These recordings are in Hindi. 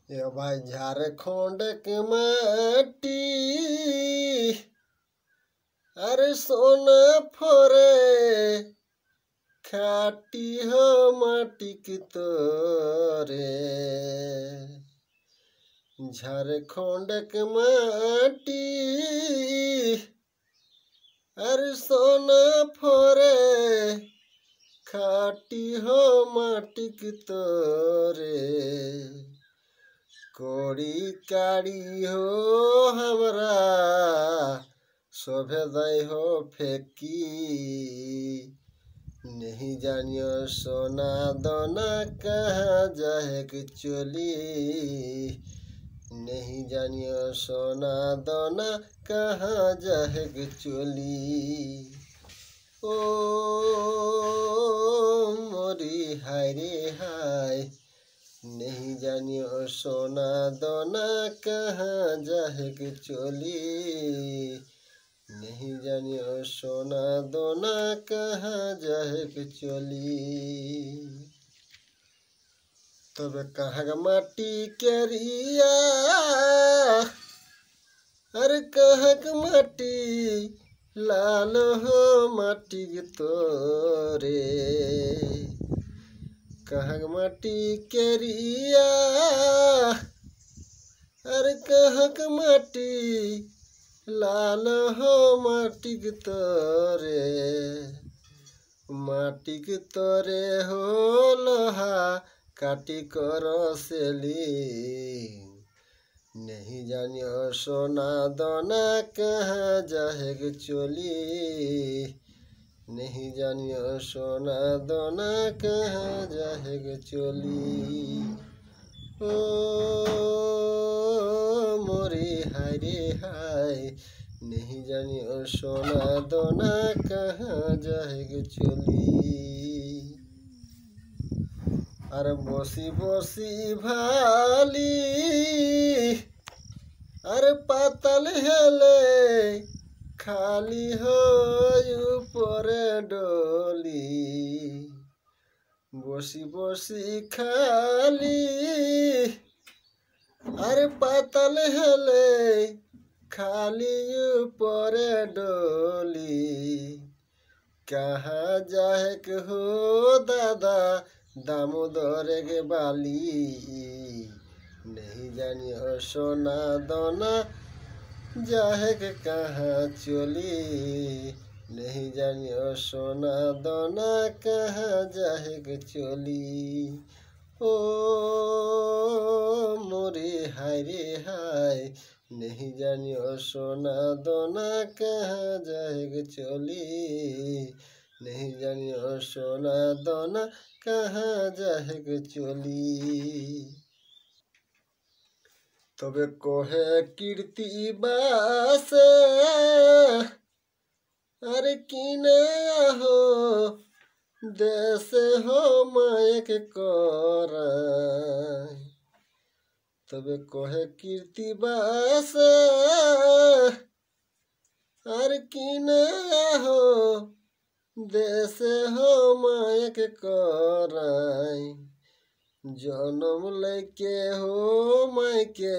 ये भाई झारखंड के माटी अरे सोना फोरे खाटी हो माटी की तोरे। झारखंड के माटी अरे सोना फोरे खाटी हो माटी की तोरे। कोड़ी काड़ी हो हमरा शोभे दई हो फेंकी। नहीं जानियो सोना दोना कहाँ जाए कि चोली। नहीं जानियो सोना दोना कहाँ जाए कि चोली। ओ मोरी हाय रे हाय नहीं जानियो सोना दोना कहाँ जाए कि चोली। नहीं जानियो सोना दोना कहाँ जाए कि चोली। तब कहाँ माटी केरिया अरे कहाँ माटी लाल हो माटी तोरे। कहाँ माटी केरिया अरे कहाँ माटी लाल हो माटी के तोरे। माटी के तोरे हो लोहा काटी कर सेली। नहीं जानियो सोना दोना कहाँ जाए गे चोली। नहीं जानियो सोना दोना कहाँ जाए गे चोली। ओ मोरी हाय रे हाय नहीं जानियो सोना दोना कहाँ जाए गे चोली। अरे बोसी बोसी भाली अरे पातल हेले खाली हो ऊपर डोली। बोसी बोसी खाली अरे पातल हेले खाली ऊपर डोली। कहाँ जाए के हो दादा दामोदर के बाली। नहीं जानियो सोना दोना जाए के कहाँ चोली। नहीं जानियो सोना दोना कहाँ जाए के चोली। ओ मोरी हाय रे हाय नहीं जानियो सोना दोना कहाँ जाए गे चोली। नहीं जानियो सोना दोना कहाँ जाए गे चोली। तबे कोहे कीर्ति बास अरे किने हो देश हो मायक कर। तबे कोहे कीर्ति बास अरे किने हो देश हो मायक कर। जनम लेके हो मायके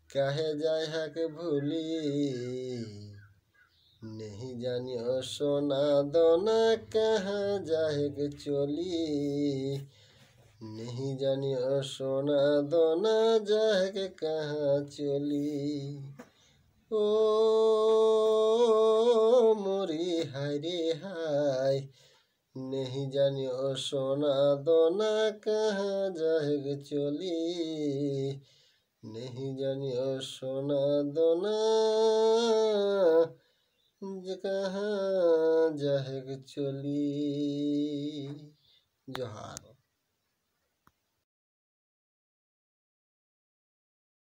काहे जाए हक भूली। नहीं जानियो सोना दोना कहाँ जाए गे चोली। नहीं जानियो सोना दोना जाए के कहाँ चोली। ओ मोरी हाय रे हाय नहीं जानियो सोना दोना कहाँ जाए गे चोली। नहीं जानियो सोना दोना कहाँ जाए गे चोली। जोहार।